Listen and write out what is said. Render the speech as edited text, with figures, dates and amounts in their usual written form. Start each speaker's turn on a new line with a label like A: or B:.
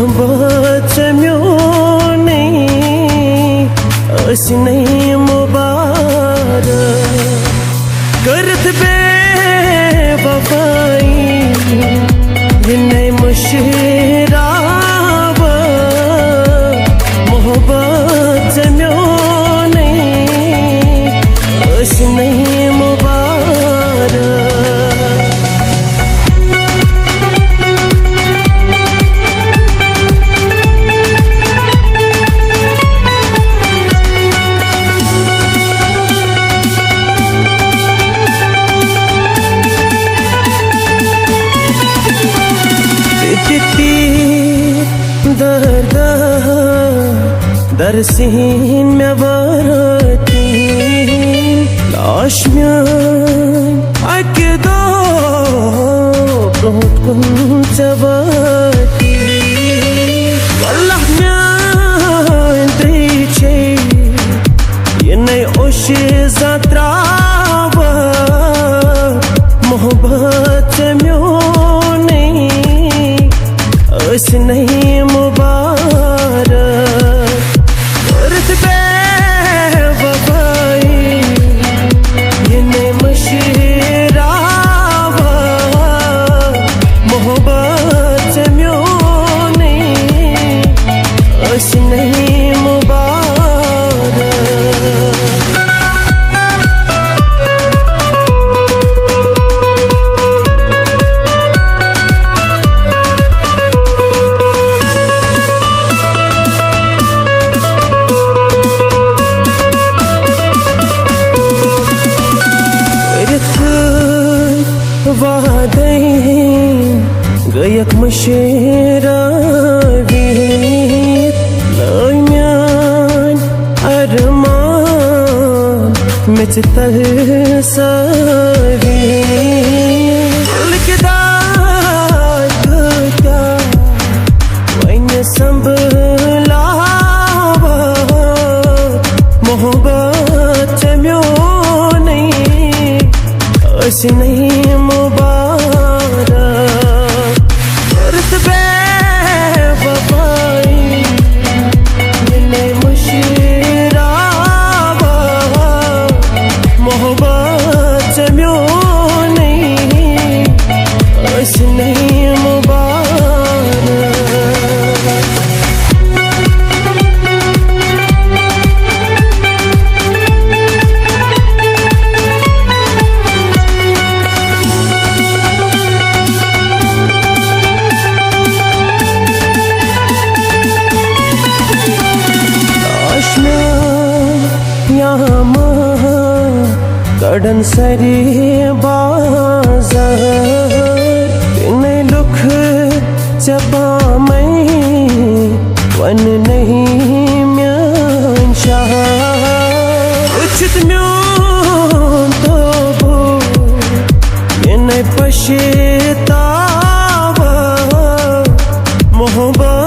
A: मोहब्बत म्योने असी नहीं मुबारक करत बेवफाई जिन्हें मुशराब मोहब्बत म्योने असी नहीं मुबारक दर सिन में वरती लाश में अकेदो बहुत कुन चबती अल्लाह में इंद्रिचे ये नहीं ओश ज़त्राव मोहब्बत म्योने अस नहीं मुबारक गयक मशरावी लम्यान अरमान में तलसावी लिखदात क्या वैन संभलावा मोहब्बत म्योने असी नहीं मुबारक मोहब्बत म्योने असी नहीं मुबारक कड़न सरी बाजार तिने लुख चपा मैं वन नहीं म्यान शाह उचित म्योन तो वो ये नहीं पछतावा मोहब्बत